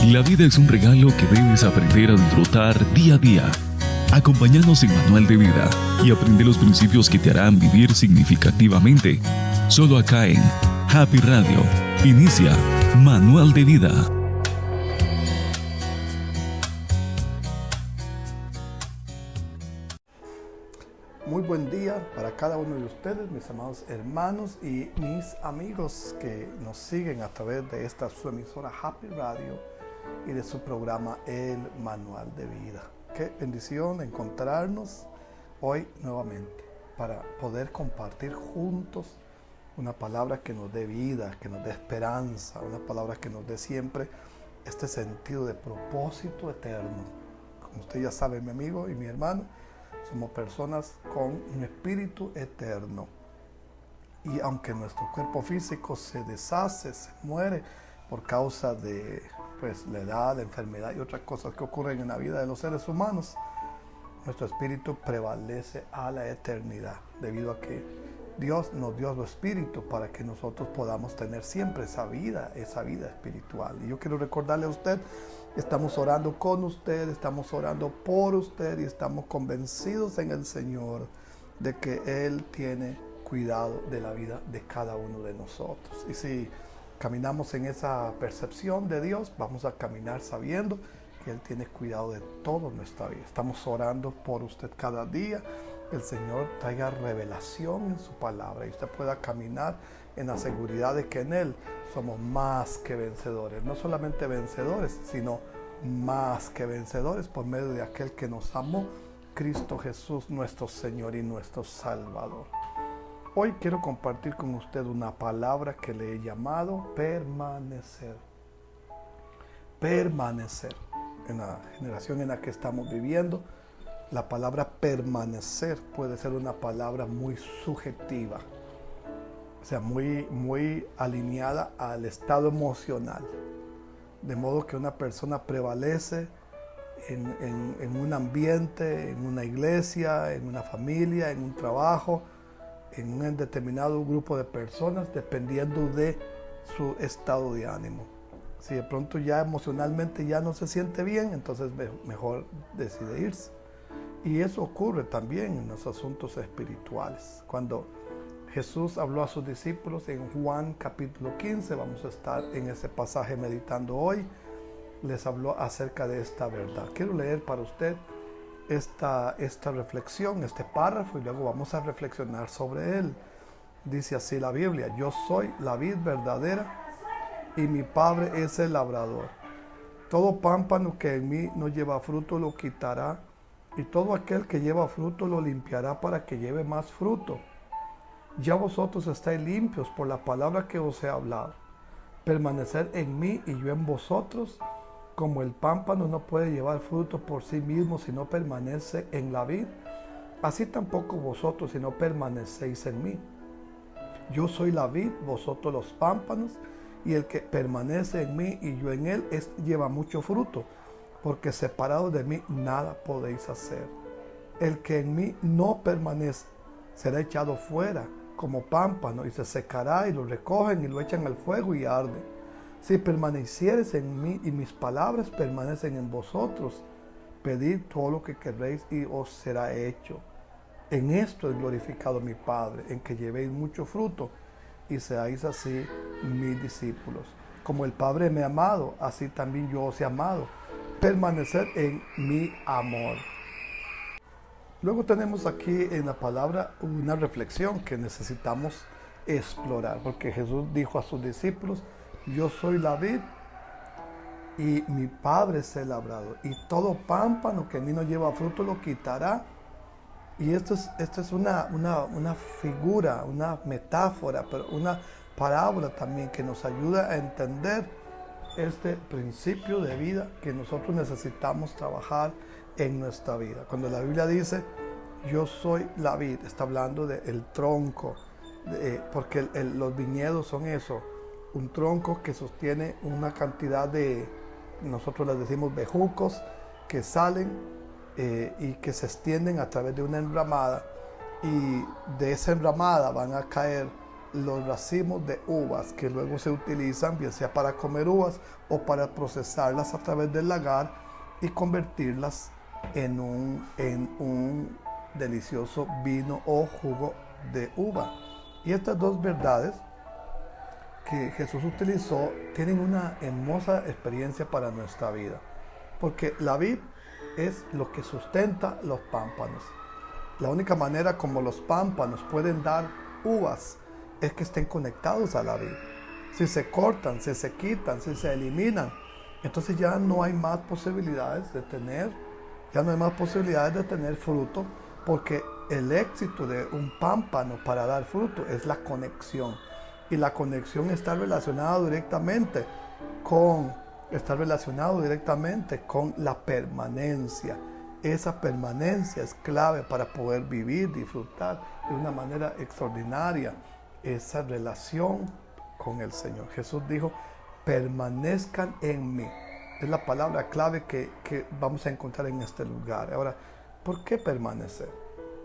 La vida es un regalo que debes aprender a disfrutar día a día. Acompáñanos en Manual de Vida y aprende los principios que te harán vivir significativamente. Solo acá en Happy Radio. Inicia Manual de Vida. Muy buen día para cada uno de ustedes, mis amados hermanos y mis amigos que nos siguen a través de esta su emisora Happy Radio y de su programa El Manual de Vida. Qué bendición encontrarnos hoy nuevamente para poder compartir juntos una palabra que nos dé vida, que nos dé esperanza, una palabra que nos dé siempre este sentido de propósito eterno. Como usted ya sabe, mi amigo y mi hermano, somos personas con un espíritu eterno. Y aunque nuestro cuerpo físico se deshace, se muere por causa de la edad, la enfermedad y otras cosas que ocurren en la vida de los seres humanos, nuestro espíritu prevalece a la eternidad, debido a que Dios nos dio su espíritu para que nosotros podamos tener siempre esa vida espiritual. Y yo quiero recordarle a usted, estamos orando con usted, estamos orando por usted y estamos convencidos en el Señor de que Él tiene cuidado de la vida de cada uno de nosotros. Y si caminamos en esa percepción de Dios, vamos a caminar sabiendo que Él tiene cuidado de toda nuestra vida. Estamos orando por usted cada día. El Señor traiga revelación en su palabra y usted pueda caminar en la seguridad de que en Él somos más que vencedores. No solamente vencedores, sino más que vencedores por medio de aquel que nos amó, Cristo Jesús, nuestro Señor y nuestro Salvador. Hoy quiero compartir con usted una palabra que le he llamado permanecer. Permanecer. En la generación en la que estamos viviendo, la palabra permanecer puede ser una palabra muy subjetiva, o sea, muy alineada al estado emocional. De modo que una persona prevalece en un ambiente, en una iglesia, en una familia, en un trabajo, en un determinado grupo de personas, dependiendo de su estado de ánimo. Si de pronto ya emocionalmente ya no se siente bien, entonces mejor decide irse. Y eso ocurre también en los asuntos espirituales. Cuando Jesús habló a sus discípulos en Juan capítulo 15, vamos a estar en ese pasaje meditando hoy, les habló acerca de esta verdad. Quiero leer para usted esta reflexión, este párrafo, y luego vamos a reflexionar sobre él. Dice así la Biblia: yo soy la vid verdadera y mi Padre es el labrador. Todo pámpano que en mí no lleva fruto lo quitará, y todo aquel que lleva fruto lo limpiará para que lleve más fruto. Ya vosotros estáis limpios por la palabra que os he hablado. Permaneced en mí y yo en vosotros. Como el pámpano no puede llevar fruto por sí mismo si no permanece en la vid, así tampoco vosotros si no permanecéis en mí. Yo soy la vid, vosotros los pámpanos, y el que permanece en mí y yo en él lleva mucho fruto, porque separados de mí nada podéis hacer. El que en mí no permanece será echado fuera como pámpano y se secará, y lo recogen y lo echan al fuego y arde. Si permaneciereis en mí y mis palabras permanecen en vosotros, pedid todo lo que queréis y os será hecho. En esto es glorificado mi Padre, en que llevéis mucho fruto y seáis así mis discípulos. Como el Padre me ha amado, así también yo os he amado. Permaneced en mi amor. Luego tenemos aquí en la palabra una reflexión que necesitamos explorar, porque Jesús dijo a sus discípulos: yo soy la vid y mi Padre es el labrador, y todo pámpano que en mí no lleva fruto lo quitará. Y esto es una figura, una metáfora, pero una parábola también que nos ayuda a entender este principio de vida que nosotros necesitamos trabajar en nuestra vida. Cuando la Biblia dice yo soy la vid, está hablando del tronco, porque los viñedos son eso, un tronco que sostiene una cantidad de, nosotros les decimos bejucos, que salen y que se extienden a través de una enramada, y de esa enramada van a caer los racimos de uvas que luego se utilizan, bien sea para comer uvas o para procesarlas a través del lagar y convertirlas en un delicioso vino o jugo de uva. Y estas dos verdades que Jesús utilizó tienen una hermosa experiencia para nuestra vida, porque la vid es lo que sustenta los pámpanos. La única manera como los pámpanos pueden dar uvas es que estén conectados a la vid. Si se cortan, si se quitan, si se eliminan, entonces ya no hay más posibilidades de tener fruto, porque el éxito de un pámpano para dar fruto es la conexión. Y la conexión está relacionado directamente con la permanencia. Esa permanencia es clave para poder vivir, disfrutar de una manera extraordinaria esa relación con el Señor. Jesús dijo, permanezcan en mí. Es la palabra clave que vamos a encontrar en este lugar. Ahora, ¿por qué permanecer?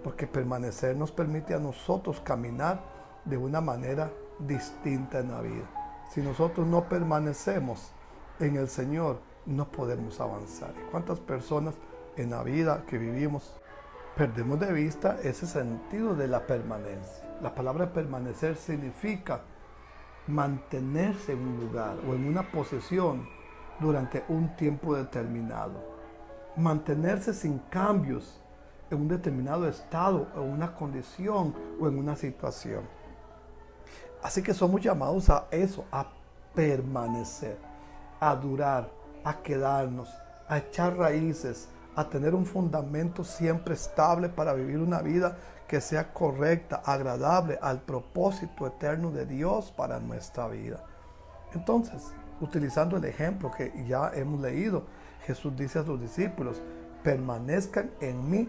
Porque permanecer nos permite a nosotros caminar de una manera distinta en la vida. Si nosotros no permanecemos en el Señor, no podemos avanzar. ¿Cuántas personas en la vida que vivimos perdemos de vista ese sentido de la permanencia? La palabra permanecer significa mantenerse en un lugar o en una posición durante un tiempo determinado. Mantenerse sin cambios en un determinado estado, en una condición o en una situación. Así que somos llamados a eso, a permanecer, a durar, a quedarnos, a echar raíces, a tener un fundamento siempre estable para vivir una vida que sea correcta, agradable al propósito eterno de Dios para nuestra vida. Entonces, utilizando el ejemplo que ya hemos leído, Jesús dice a sus discípulos, permanezcan en mí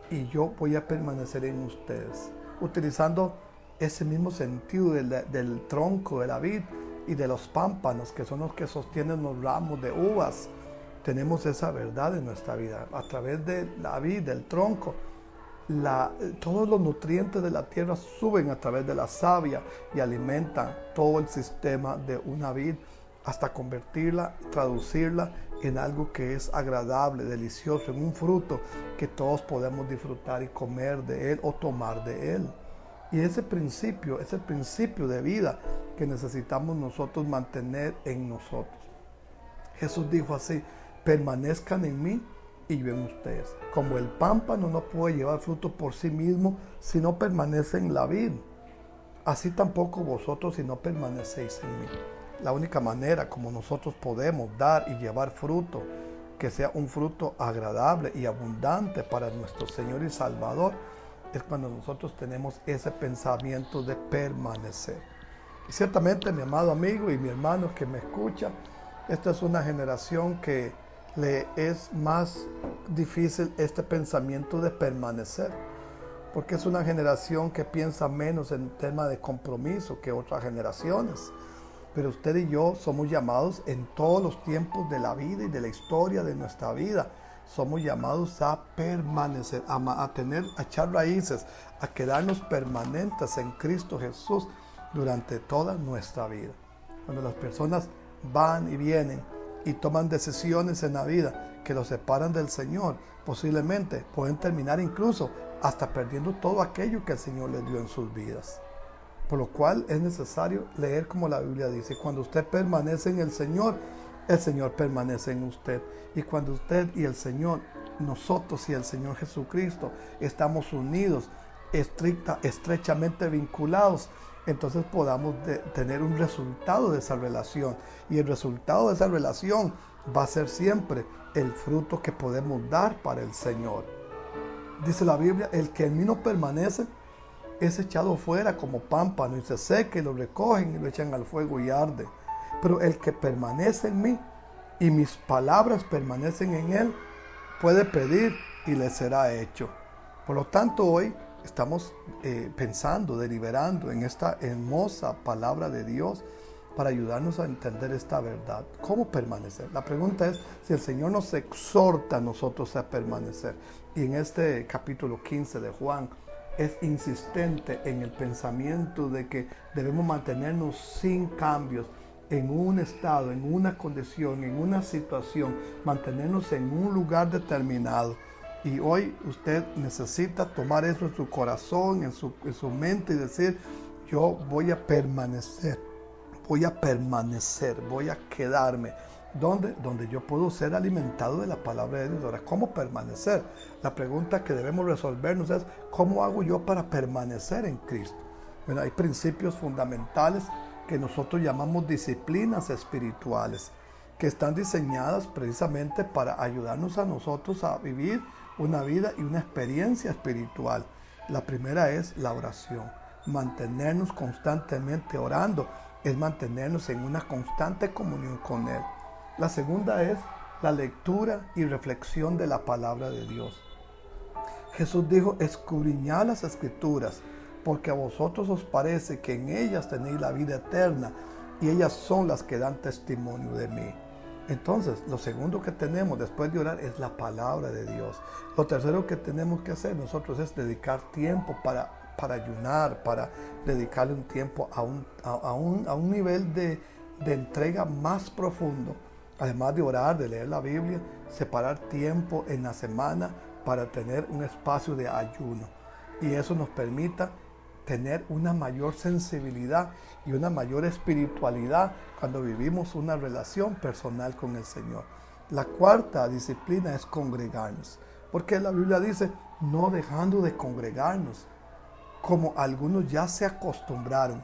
y yo voy a permanecer en ustedes. Utilizando ese mismo sentido del tronco de la vid y de los pámpanos, que son los que sostienen los ramos de uvas. Tenemos esa verdad en nuestra vida. A través de la vid, del tronco, todos los nutrientes de la tierra suben a través de la savia y alimentan todo el sistema de una vid hasta convertirla, traducirla en algo que es agradable, delicioso, en un fruto que todos podemos disfrutar y comer de él o tomar de él. Y ese principio de vida que necesitamos nosotros mantener en nosotros. Jesús dijo así, permanezcan en mí y yo en ustedes. Como el pámpano no puede llevar fruto por sí mismo si no permanece en la vid, así tampoco vosotros si no permanecéis en mí. La única manera como nosotros podemos dar y llevar fruto, que sea un fruto agradable y abundante para nuestro Señor y Salvador, es cuando nosotros tenemos ese pensamiento de permanecer. Y ciertamente, mi amado amigo y mi hermano que me escucha, esta es una generación que le es más difícil este pensamiento de permanecer, porque es una generación que piensa menos en tema de compromiso que otras generaciones. Pero usted y yo somos llamados en todos los tiempos de la vida y de la historia de nuestra vida. Somos llamados a permanecer, a echar raíces, a quedarnos permanentes en Cristo Jesús durante toda nuestra vida. Cuando las personas van y vienen y toman decisiones en la vida que los separan del Señor, posiblemente pueden terminar incluso hasta perdiendo todo aquello que el Señor les dio en sus vidas. Por lo cual es necesario leer como la Biblia dice, cuando usted permanece en el Señor permanece en usted. Y cuando usted y el Señor, nosotros y el Señor Jesucristo estamos unidos, estrechamente vinculados, entonces podamos tener un resultado de esa relación. Y el resultado de esa relación va a ser siempre el fruto que podemos dar para el Señor. Dice la Biblia, el que en mí no permanece es echado fuera como pámpano y se seca y lo recogen y lo echan al fuego y arde. Pero el que permanece en mí y mis palabras permanecen en él, puede pedir y le será hecho. Por lo tanto, hoy estamos pensando, deliberando en esta hermosa palabra de Dios para ayudarnos a entender esta verdad. ¿Cómo permanecer? La pregunta es si el Señor nos exhorta a nosotros a permanecer. Y en este capítulo 15 de Juan, es insistente en el pensamiento de que debemos mantenernos sin cambios en un estado, en una condición, en una situación, mantenernos en un lugar determinado. Y hoy usted necesita tomar eso en su corazón, en su mente y decir, yo voy a permanecer, voy a quedarme. ¿Dónde? Donde yo puedo ser alimentado de la palabra de Dios. Ahora, ¿cómo permanecer? La pregunta que debemos resolvernos es, ¿cómo hago yo para permanecer en Cristo? Bueno, hay principios fundamentales que nosotros llamamos disciplinas espirituales, que están diseñadas precisamente para ayudarnos a nosotros a vivir una vida y una experiencia espiritual. La primera es la oración. Mantenernos constantemente orando es mantenernos en una constante comunión con Él. La segunda es la lectura y reflexión de la palabra de Dios. Jesús dijo, escudriñad las Escrituras, porque a vosotros os parece que en ellas tenéis la vida eterna, y ellas son las que dan testimonio de mí. Entonces, lo segundo que tenemos después de orar es la palabra de Dios. Lo tercero que tenemos que hacer nosotros es dedicar tiempo para ayunar, para dedicarle un tiempo a un nivel de entrega más profundo. Además de orar, de leer la Biblia, separar tiempo en la semana para tener un espacio de ayuno. Y eso nos permita tener una mayor sensibilidad y una mayor espiritualidad cuando vivimos una relación personal con el Señor. La cuarta disciplina es congregarnos, porque la Biblia dice, no dejando de congregarnos, como algunos ya se acostumbraron,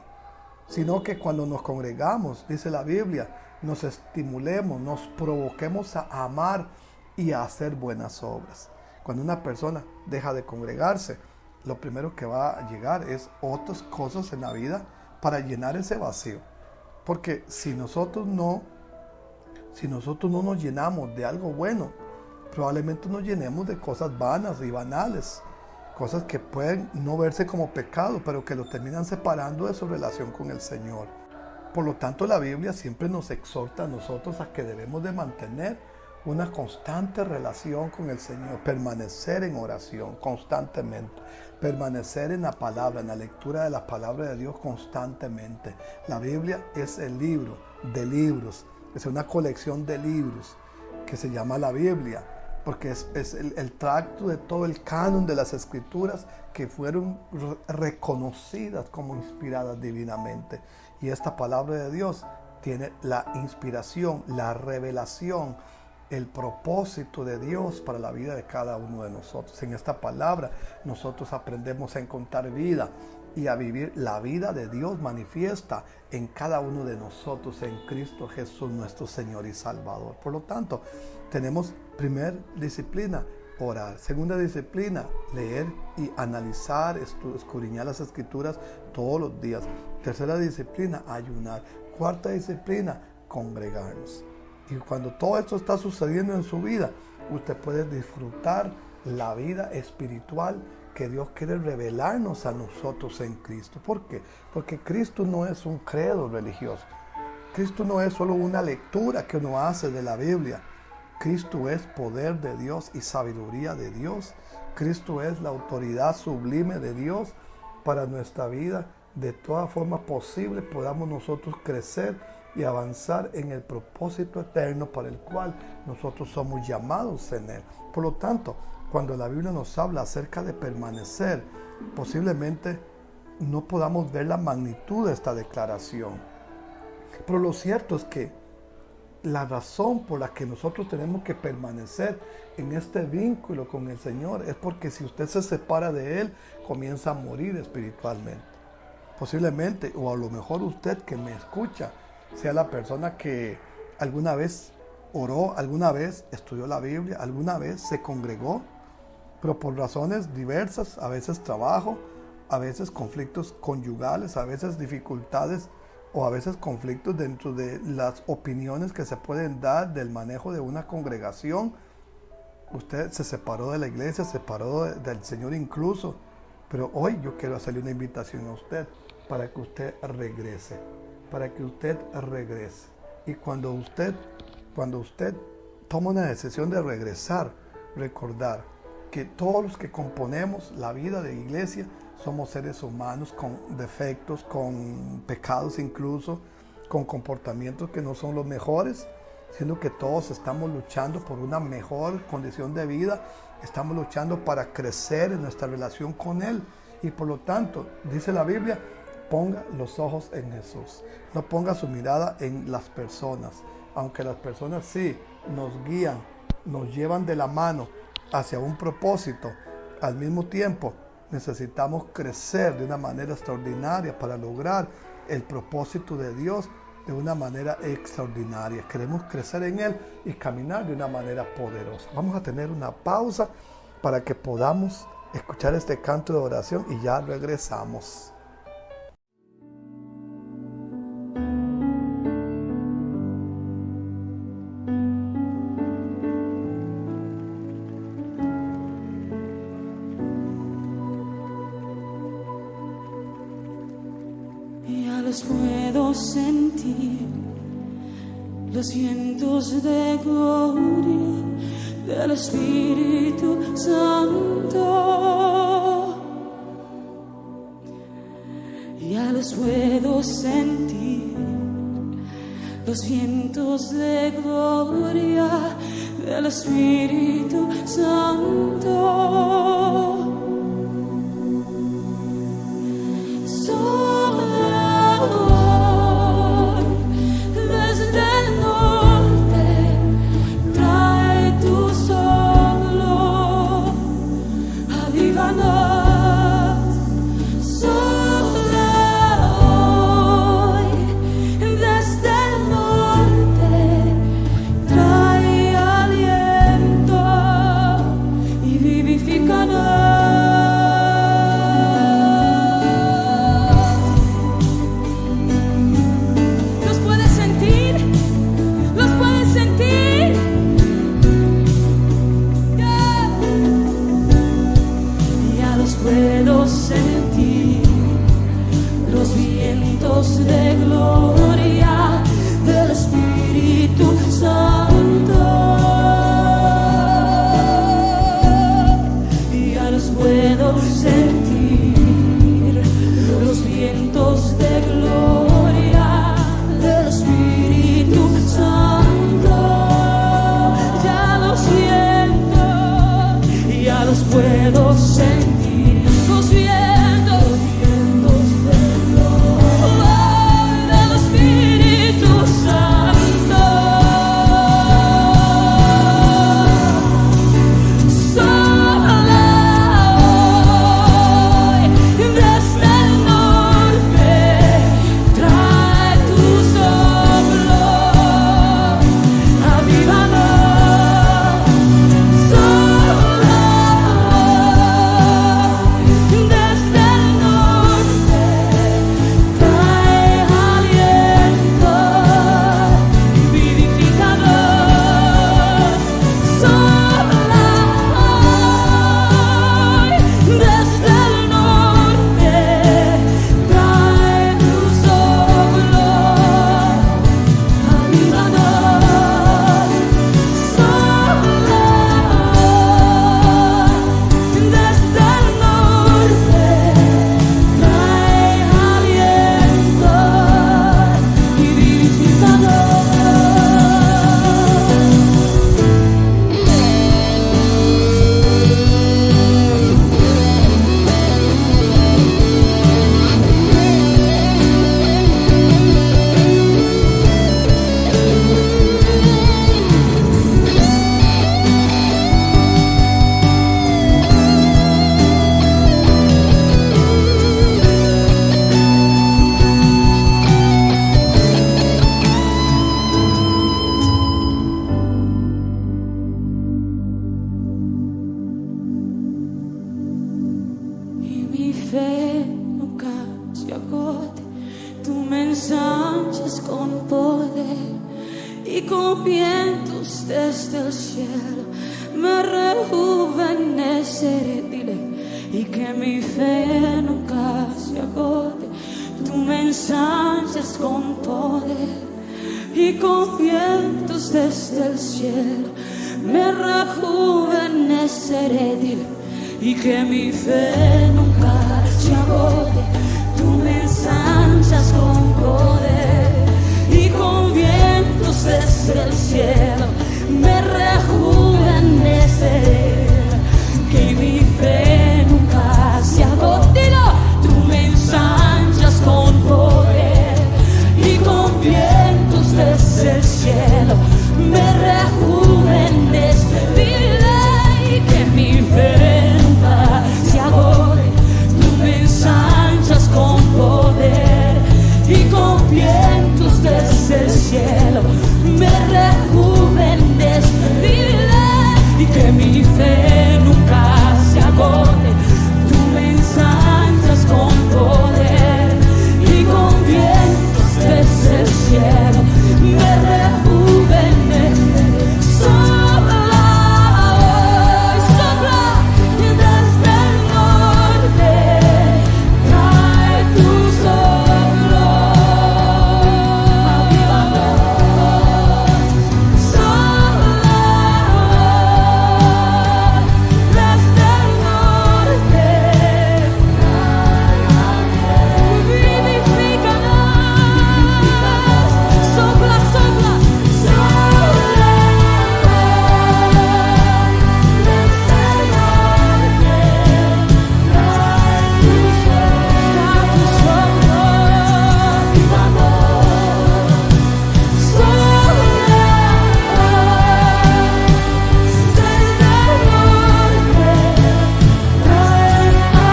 sino que cuando nos congregamos, dice la Biblia, nos estimulemos, nos provoquemos a amar y a hacer buenas obras. Cuando una persona deja de congregarse, lo primero que va a llegar es otras cosas en la vida para llenar ese vacío. Porque si nosotros no nos llenamos de algo bueno, probablemente nos llenemos de cosas vanas y banales, cosas que pueden no verse como pecado, pero que lo terminan separando de su relación con el Señor. Por lo tanto, la Biblia siempre nos exhorta a nosotros a que debemos de mantener una constante relación con el Señor, permanecer en oración constantemente, permanecer en la palabra, en la lectura de la palabra de Dios constantemente. La Biblia es el libro de libros, es una colección de libros que se llama la Biblia, porque es el tracto de todo el canon de las Escrituras que fueron reconocidas como inspiradas divinamente. Y esta palabra de Dios tiene la inspiración, la revelación, el propósito de Dios para la vida de cada uno de nosotros. En esta palabra nosotros aprendemos a encontrar vida y a vivir la vida de Dios manifiesta en cada uno de nosotros en Cristo Jesús, nuestro Señor y Salvador. Por lo tanto, tenemos primera disciplina, orar. Segunda disciplina, leer y analizar, escudriñar las Escrituras todos los días. Tercera disciplina, ayunar. Cuarta disciplina, congregarnos. Y cuando todo esto está sucediendo en su vida, usted puede disfrutar la vida espiritual que Dios quiere revelarnos a nosotros en Cristo. ¿Por qué? Porque Cristo no es un credo religioso. Cristo no es solo una lectura que uno hace de la Biblia. Cristo es poder de Dios y sabiduría de Dios. Cristo es la autoridad sublime de Dios para nuestra vida. De toda forma posible podamos nosotros crecer y avanzar en el propósito eterno para el cual nosotros somos llamados en Él. Por lo tanto, cuando la Biblia nos habla acerca de permanecer, posiblemente no podamos ver la magnitud de esta declaración. Pero lo cierto es que la razón por la que nosotros tenemos que permanecer en este vínculo con el Señor es porque si usted se separa de Él, comienza a morir espiritualmente. Posiblemente, o a lo mejor usted que me escucha, sea la persona que alguna vez oró, alguna vez estudió la Biblia, alguna vez se congregó, pero por razones diversas, a veces trabajo, a veces conflictos conyugales, a veces dificultades o a veces conflictos dentro de las opiniones que se pueden dar del manejo de una congregación. Usted se separó de la iglesia, se separó del Señor incluso, pero hoy yo quiero hacerle una invitación a usted para que usted regrese, Y cuando usted toma una decisión de regresar, recordar que todos los que componemos la vida de iglesia somos seres humanos con defectos, con pecados incluso, con comportamientos que no son los mejores, sino que todos estamos luchando por una mejor condición de vida, estamos luchando para crecer en nuestra relación con Él. Y por lo tanto, dice la Biblia, ponga los ojos en Jesús. No ponga su mirada en las personas. Aunque las personas sí nos guían, nos llevan de la mano hacia un propósito, al mismo tiempo necesitamos crecer de una manera extraordinaria para lograr el propósito de Dios de una manera extraordinaria. Queremos crecer en Él y caminar de una manera poderosa. Vamos a tener una pausa para que podamos escuchar este canto de oración y ya regresamos. Ya los puedo sentir, los vientos de gloria del Espíritu Santo. Ya los puedo sentir, los vientos de gloria del Espíritu Santo. se agote, tú me ensanchas con poder y con vientos desde el cielo me rejuveneceré. Que mi fe nunca se agote, tú me ensanchas con poder y con vientos desde el cielo me rejuveneceré. Que mi fe nunca se agote, tú me ensanchas con poder y con vientos desde el cielo me rejuveneceré. Y que mi fe nunca se agote, tú me ensanchas con poder y con vientos desde el cielo me rejuveneceré. Sopla hoy, sopla desde el norte, trae tu soplo, avívame. Sopla desde el norte, vivifícanos. Sopla, sopla, sopla desde el norte, trae tu soplo, avívanos. Sopla desde el norte, trae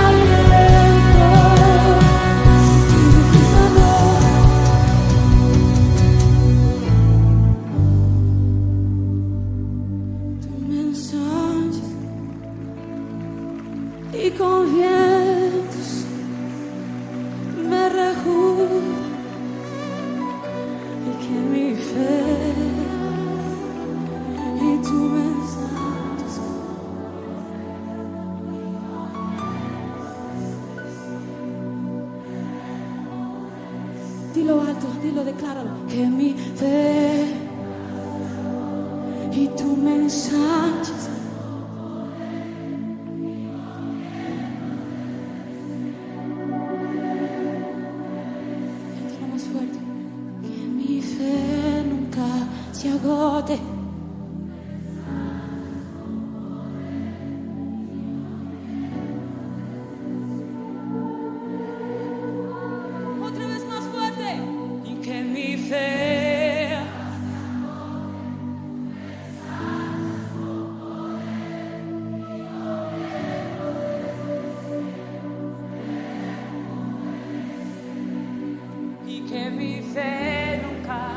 aliento, tú me ensanchas y con vientos me rejuveneceré. Y que mi fe y tú me ensanchas. Dilo alto, dilo, decláralo. Que mi fe y tú me ensanchas. Cántalo más fuerte. Que mi fe nunca se agote. Otra vez más fuerte. Y que mi fe y que mi fe nunca.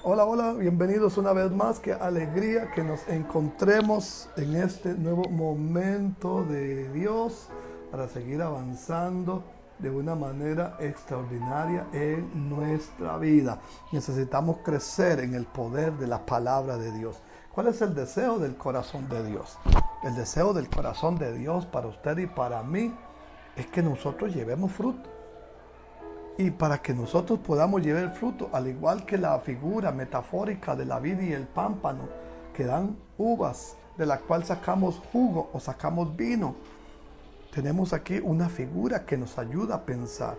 Hola, hola, bienvenidos una vez más. Qué alegría que nos encontremos en este nuevo momento de Dios para seguir avanzando de una manera extraordinaria en nuestra vida. Necesitamos crecer en el poder de la palabra de Dios. ¿Cuál es el deseo del corazón de Dios? El deseo del corazón de Dios para usted y para mí es que nosotros llevemos fruto. Y para que nosotros podamos llevar fruto, al igual que la figura metafórica de la vid y el pámpano, que dan uvas, de la cual sacamos jugo o sacamos vino, tenemos aquí una figura que nos ayuda a pensar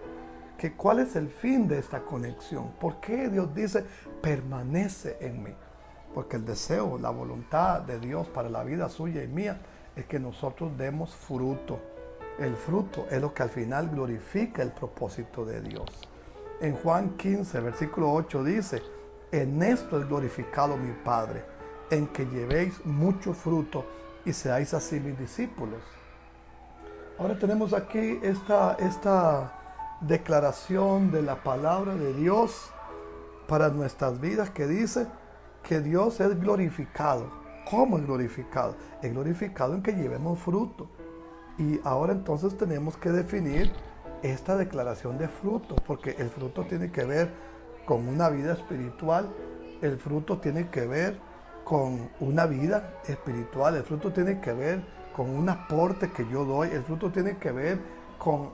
que cuál es el fin de esta conexión. ¿Por qué Dios dice permanece en mí? Porque el deseo, la voluntad de Dios para la vida suya y mía es que nosotros demos fruto. El fruto es lo que al final glorifica el propósito de Dios. En Juan 15, versículo 8 dice: en esto es glorificado mi Padre, en que llevéis mucho fruto y seáis así mis discípulos. Ahora tenemos aquí esta declaración de la palabra de Dios para nuestras vidas, que dice que Dios es glorificado. ¿Cómo es glorificado? Es glorificado en que llevemos fruto. Y ahora entonces tenemos que definir esta declaración de fruto, porque el fruto tiene que ver con una vida espiritual, el fruto tiene que ver con una vida espiritual, el fruto tiene que ver con un aporte que yo doy, el fruto tiene que ver con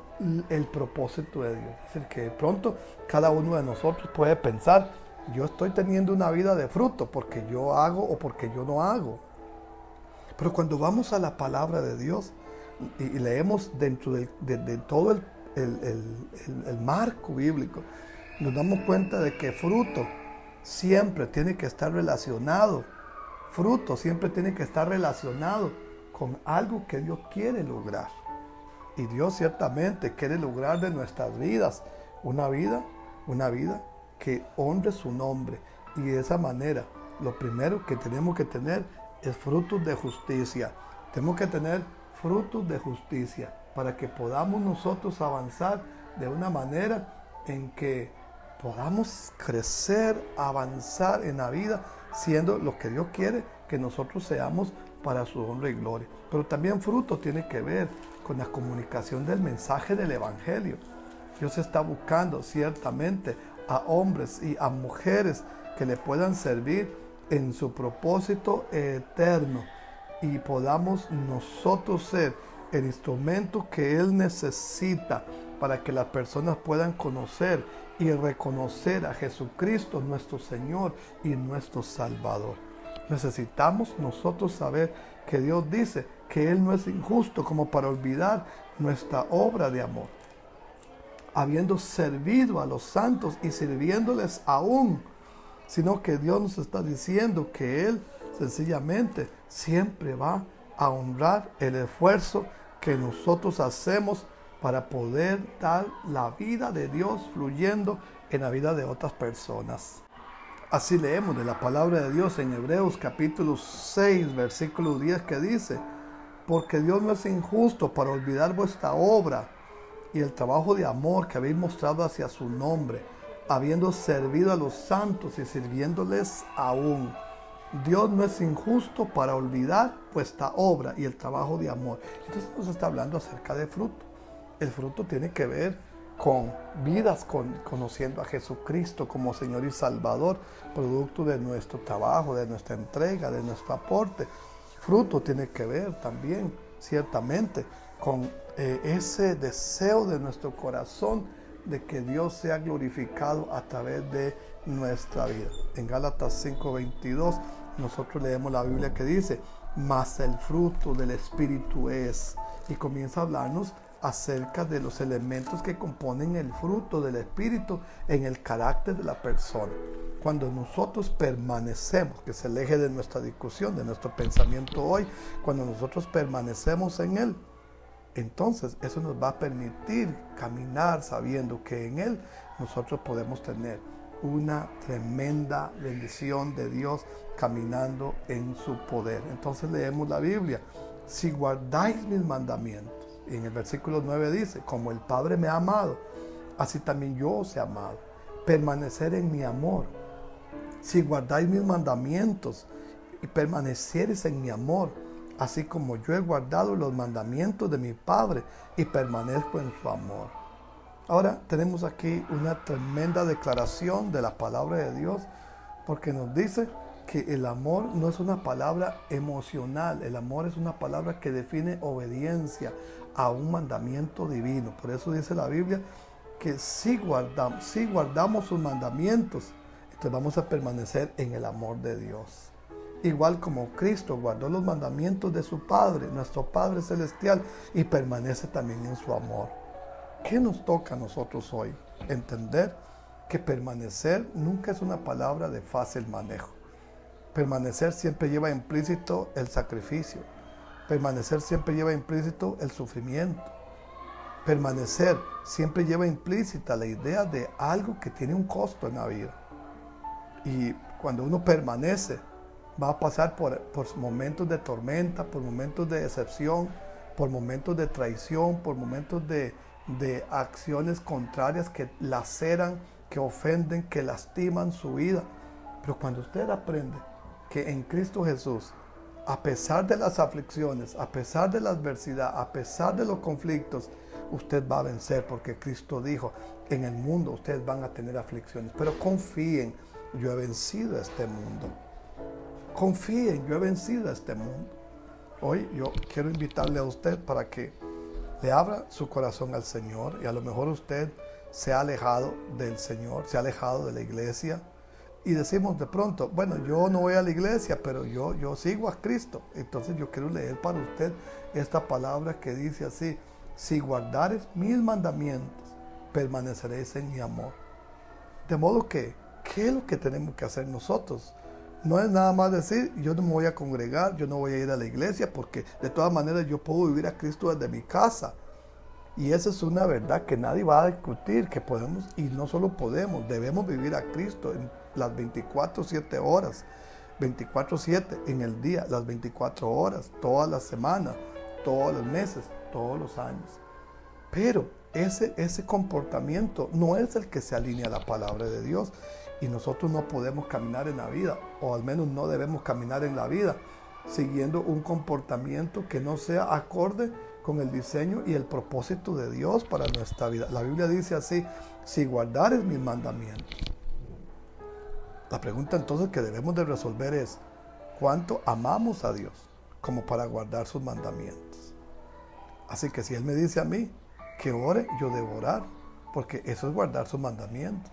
el propósito de Dios. Es decir, que de pronto cada uno de nosotros puede pensar, yo estoy teniendo una vida de fruto porque yo hago o porque yo no hago. Pero cuando vamos a la palabra de Dios y leemos dentro de todo el marco bíblico, nos damos cuenta de que fruto siempre tiene que estar relacionado. Fruto siempre tiene que estar relacionado con algo que Dios quiere lograr. Y Dios ciertamente quiere lograr de nuestras vidas una vida que honre su nombre. Y de esa manera, lo primero que tenemos que tener es frutos de justicia. Tenemos que tener frutos de justicia para que podamos nosotros avanzar de una manera en que podamos crecer, avanzar en la vida, siendo lo que Dios quiere que nosotros seamos para su honra y gloria. Pero también fruto tiene que ver con la comunicación del mensaje del Evangelio. Dios está buscando ciertamente a hombres y a mujeres que le puedan servir en su propósito eterno y podamos nosotros ser el instrumento que Él necesita para que las personas puedan conocer y reconocer a Jesucristo, nuestro Señor y nuestro Salvador. Necesitamos nosotros saber que Dios dice que Él no es injusto como para olvidar nuestra obra de amor, habiendo servido a los santos y sirviéndoles aún, sino que Dios nos está diciendo que Él sencillamente siempre va a honrar el esfuerzo que nosotros hacemos para poder dar la vida de Dios fluyendo en la vida de otras personas. Así leemos de la palabra de Dios en Hebreos capítulo 6, versículo 10, que dice: porque Dios no es injusto para olvidar vuestra obra y el trabajo de amor que habéis mostrado hacia su nombre, habiendo servido a los santos y sirviéndoles aún. Dios no es injusto para olvidar vuestra obra y el trabajo de amor. Entonces nos está hablando acerca de fruto. El fruto tiene que ver con vidas, conociendo a Jesucristo como Señor y Salvador, producto de nuestro trabajo, de nuestra entrega, de nuestro aporte. Fruto tiene que ver también, ciertamente, con ese deseo de nuestro corazón de que Dios sea glorificado a través de nuestra vida. En Gálatas 5:22 nosotros leemos la Biblia que dice: mas el fruto del Espíritu es, y comienza a hablarnos acerca de los elementos que componen el fruto del Espíritu en el carácter de la persona. Cuando nosotros permanecemos, que es el eje de nuestra discusión, de nuestro pensamiento hoy, cuando nosotros permanecemos en Él, entonces eso nos va a permitir caminar sabiendo que en Él nosotros podemos tener una tremenda bendición de Dios caminando en su poder. Entonces leemos la Biblia: si guardáis mis mandamientos. Y en el versículo 9 dice: como el Padre me ha amado, así también yo os he amado. Permanecer en mi amor. Si guardáis mis mandamientos y permaneciereis en mi amor, así como yo he guardado los mandamientos de mi Padre y permanezco en su amor. Ahora tenemos aquí una tremenda declaración de la palabra de Dios, porque nos dice que el amor no es una palabra emocional. El amor es una palabra que define obediencia a un mandamiento divino. Por eso dice la Biblia que si guardamos sus mandamientos, entonces vamos a permanecer en el amor de Dios. Igual como Cristo guardó los mandamientos de su Padre, nuestro Padre Celestial, y permanece también en su amor. ¿Qué nos toca a nosotros hoy? Entender que permanecer nunca es una palabra de fácil manejo. Permanecer siempre lleva implícito el sacrificio. Permanecer siempre lleva implícito el sufrimiento. Permanecer siempre lleva implícita la idea de algo que tiene un costo en la vida. Y cuando uno permanece, va a pasar por momentos de tormenta, por momentos de decepción, por momentos de traición, por momentos de acciones contrarias que laceran, que ofenden, que lastiman su vida. Pero cuando usted aprende que en Cristo Jesús, a pesar de las aflicciones, a pesar de la adversidad, a pesar de los conflictos, usted va a vencer, porque Cristo dijo: en el mundo ustedes van a tener aflicciones, pero confíen, yo he vencido a este mundo. Confíen, yo he vencido a este mundo. Hoy yo quiero invitarle a usted para que le abra su corazón al Señor. Y a lo mejor usted se ha alejado del Señor, se ha alejado de la iglesia. Y decimos de pronto, bueno, yo no voy a la iglesia, pero yo sigo a Cristo. Entonces yo quiero leer para usted esta palabra que dice así: si guardares mis mandamientos, permaneceréis en mi amor. De modo que, ¿qué es lo que tenemos que hacer nosotros? No es nada más decir, yo no me voy a congregar, yo no voy a ir a la iglesia, porque de todas maneras yo puedo vivir a Cristo desde mi casa. Y esa es una verdad que nadie va a discutir, que podemos, y no solo podemos, debemos vivir a Cristo en las 24/7 horas, 24/7 en el día, las 24 horas, todas las semanas, todos los meses, todos los años. Pero ese comportamiento no es el que se alinea a la palabra de Dios. Y nosotros no podemos caminar en la vida, o al menos no debemos caminar en la vida, siguiendo un comportamiento que no sea acorde con el diseño y el propósito de Dios para nuestra vida. La Biblia dice así: si guardares mis mandamientos. La pregunta entonces que debemos de resolver es: ¿cuánto amamos a Dios como para guardar sus mandamientos? Así que si Él me dice a mí que ore, yo debo orar, porque eso es guardar sus mandamientos.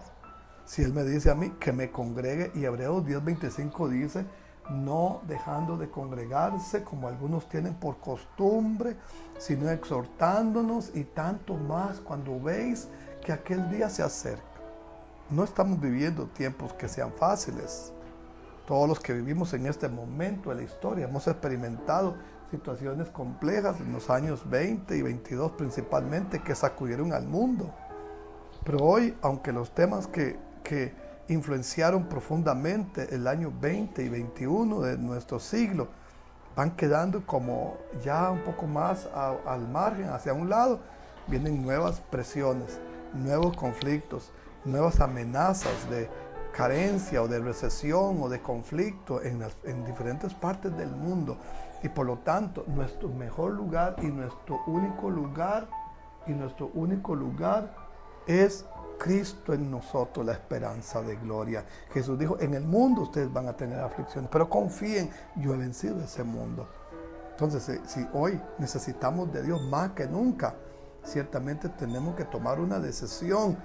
Si Él me dice a mí que me congregue, y Hebreos 10:25 dice: no dejando de congregarse como algunos tienen por costumbre, sino exhortándonos, y tanto más cuando veis que aquel día se acerca. No estamos viviendo tiempos que sean fáciles. Todos los que vivimos en este momento de la historia hemos experimentado situaciones complejas en los años 20 y 22 principalmente, que sacudieron al mundo. Pero hoy, aunque los temas que influenciaron profundamente el año 20 y 21 de nuestro siglo van quedando como ya un poco más al margen, hacia un lado, vienen nuevas presiones, nuevos conflictos, nuevas amenazas de carencia o de recesión o de conflicto en diferentes partes del mundo. Y por lo tanto, nuestro mejor lugar y nuestro único lugar es Cristo en nosotros, la esperanza de gloria. Jesús dijo: en el mundo ustedes van a tener aflicciones, pero confíen, yo he vencido ese mundo. Entonces, si hoy necesitamos de Dios más que nunca, ciertamente tenemos que tomar una decisión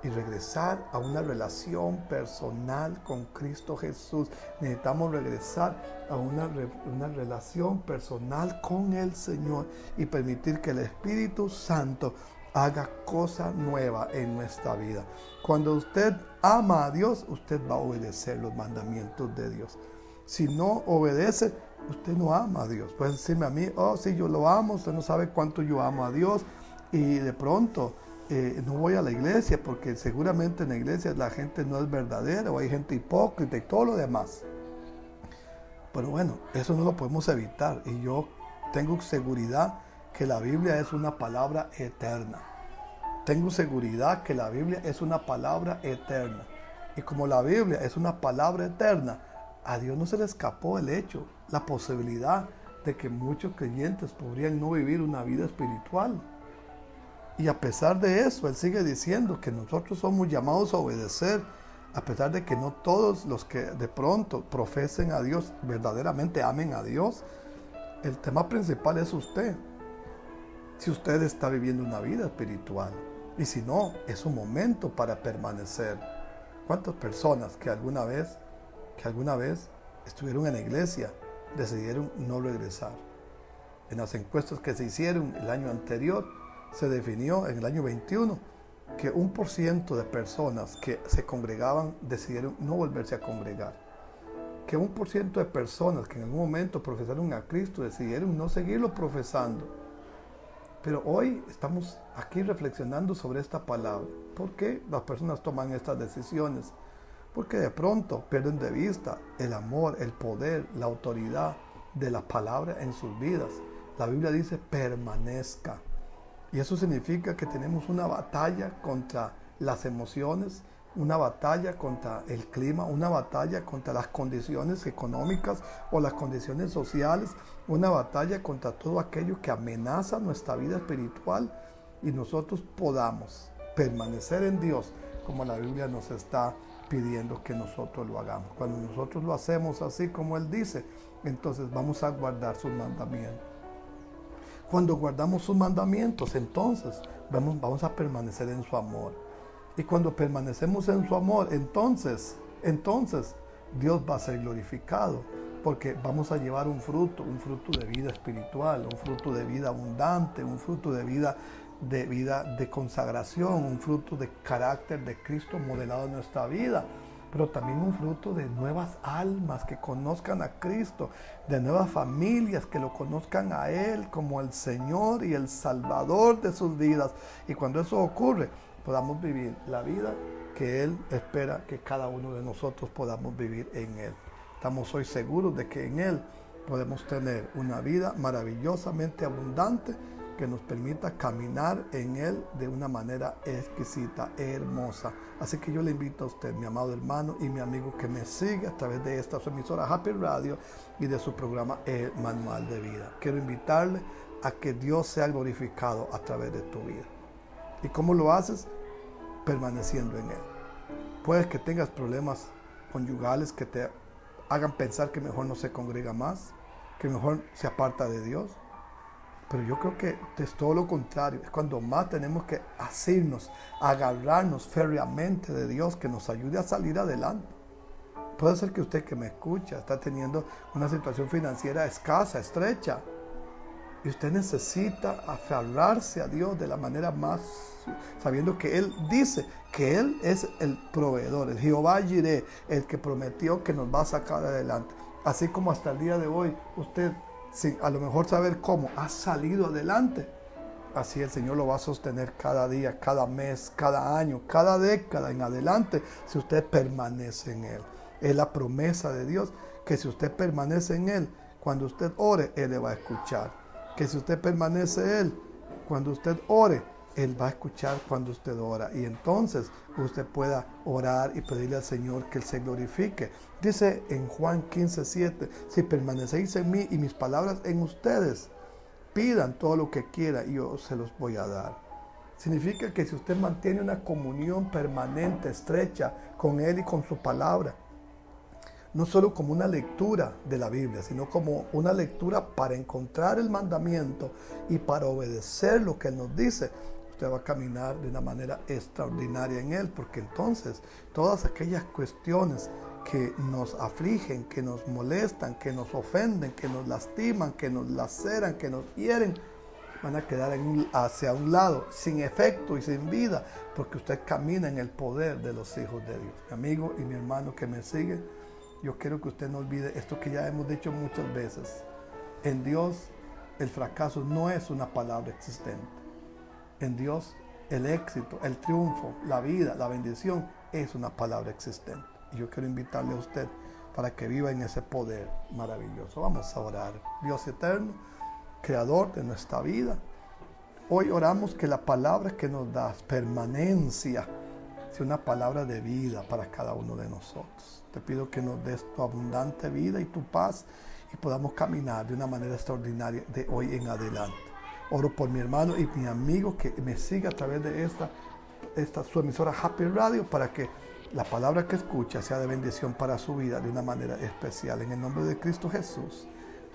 y regresar a una relación personal con Cristo Jesús. Necesitamos regresar a una relación personal con el Señor y permitir que el Espíritu Santo haga cosa nueva en nuestra vida. Cuando usted ama a Dios, usted va a obedecer los mandamientos de Dios. Si no obedece, usted no ama a Dios. Puede decirme a mí: oh, sí, yo lo amo, usted no sabe cuánto yo amo a Dios, y de pronto no voy a la iglesia porque seguramente en la iglesia la gente no es verdadera, o hay gente hipócrita y todo lo demás. Pero bueno, eso no lo podemos evitar, y yo tengo seguridad que la Biblia es una palabra eterna. Tengo seguridad que la Biblia es una palabra eterna. Y como la Biblia es una palabra eterna, a Dios no se le escapó el hecho, la posibilidad de que muchos creyentes podrían no vivir una vida espiritual. Y a pesar de eso, Él sigue diciendo que nosotros somos llamados a obedecer, a pesar de que no todos los que de pronto profesen a Dios, verdaderamente amen a Dios. El tema principal es usted. Si usted está viviendo una vida espiritual, y si no, es un momento para permanecer. ¿Cuántas personas que alguna vez estuvieron en la iglesia decidieron no regresar? En las encuestas que se hicieron el año anterior, se definió en el año 21 que 1% de personas que se congregaban decidieron no volverse a congregar. Que 1% de personas que en algún momento profesaron a Cristo decidieron no seguirlo profesando. Pero hoy estamos aquí reflexionando sobre esta palabra. ¿Por qué las personas toman estas decisiones? Porque de pronto pierden de vista el amor, el poder, la autoridad de la palabra en sus vidas. La Biblia dice: permanezca. Y eso significa que tenemos una batalla contra las emociones, una batalla contra el clima, una batalla contra las condiciones económicas o las condiciones sociales, una batalla contra todo aquello que amenaza nuestra vida espiritual, y nosotros podamos permanecer en Dios como la Biblia nos está pidiendo que nosotros lo hagamos. Cuando nosotros lo hacemos así como Él dice, entonces vamos a guardar sus mandamientos. Cuando guardamos sus mandamientos, entonces vamos a permanecer en su amor. Y cuando permanecemos en su amor, entonces Dios va a ser glorificado, porque vamos a llevar un fruto de vida espiritual, un fruto de vida abundante, un fruto de vida de consagración, un fruto de carácter de Cristo modelado en nuestra vida, pero también un fruto de nuevas almas que conozcan a Cristo, de nuevas familias que lo conozcan a Él como el Señor y el Salvador de sus vidas. Y cuando eso ocurre, podamos vivir la vida que Él espera que cada uno de nosotros podamos vivir en Él. Estamos hoy seguros de que en Él podemos tener una vida maravillosamente abundante que nos permita caminar en Él de una manera exquisita, hermosa. Así que yo le invito a usted, mi amado hermano y mi amigo, que me siga a través de esta su emisora Happy Radio y de su programa El Manual de Vida. Quiero invitarle a que Dios sea glorificado a través de tu vida. ¿Y cómo lo haces? Permaneciendo en Él. Puedes que tengas problemas conyugales que te hagan pensar que mejor no se congrega más, que mejor se aparta de Dios. Pero yo creo que es todo lo contrario. Es cuando más tenemos que asirnos, agarrarnos férreamente de Dios, que nos ayude a salir adelante. Puede ser que usted que me escucha está teniendo una situación financiera escasa, estrecha, y usted necesita aferrarse a Dios de la manera más, sabiendo que Él dice que Él es el proveedor, el Jehová Jireh, el que prometió que nos va a sacar adelante. Así como hasta el día de hoy usted, sin a lo mejor saber cómo, ha salido adelante, así el Señor lo va a sostener cada día, cada mes, cada año, cada década en adelante, si usted permanece en Él. Es la promesa de Dios, que si usted permanece en Él, cuando usted ore, Él le va a escuchar. Que si usted permanece en Él, cuando usted ore, Él va a escuchar cuando usted ora. Y entonces usted pueda orar y pedirle al Señor que Él se glorifique. Dice en Juan 15:7, si permanecéis en mí y mis palabras en ustedes, pidan todo lo que quieran y yo se los voy a dar. Significa que si usted mantiene una comunión permanente, estrecha con Él y con su palabra, no solo como una lectura de la Biblia, sino como una lectura para encontrar el mandamiento y para obedecer lo que Él nos dice, usted va a caminar de una manera extraordinaria en Él, porque entonces todas aquellas cuestiones que nos afligen, que nos molestan, que nos ofenden, que nos lastiman, que nos laceran, que nos hieren, van a quedar hacia un lado, sin efecto y sin vida, porque usted camina en el poder de los hijos de Dios. Mi amigo y mi hermano que me sigue, yo quiero que usted no olvide esto que ya hemos dicho muchas veces. En Dios el fracaso no es una palabra existente. En Dios el éxito, el triunfo, la vida, la bendición es una palabra existente. Y yo quiero invitarle a usted para que viva en ese poder maravilloso. Vamos a orar. Dios eterno, creador de nuestra vida, hoy oramos que la palabra que nos das, permanencia, sea una palabra de vida para cada uno de nosotros. Te pido que nos des tu abundante vida y tu paz y podamos caminar de una manera extraordinaria de hoy en adelante. Oro por mi hermano y mi amigo que me siga a través de esta su emisora Happy Radio, para que la palabra que escucha sea de bendición para su vida de una manera especial. En el nombre de Cristo Jesús.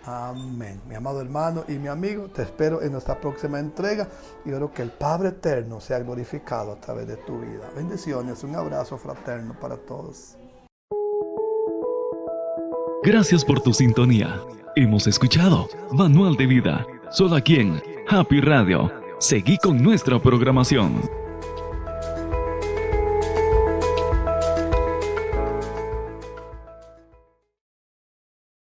Amén. Mi amado hermano y mi amigo, te espero en nuestra próxima entrega y oro que el Padre Eterno sea glorificado a través de tu vida. Bendiciones, un abrazo fraterno para todos. Gracias por tu sintonía. Hemos escuchado Manual de Vida, solo aquí en Happy Radio. Seguí con nuestra programación.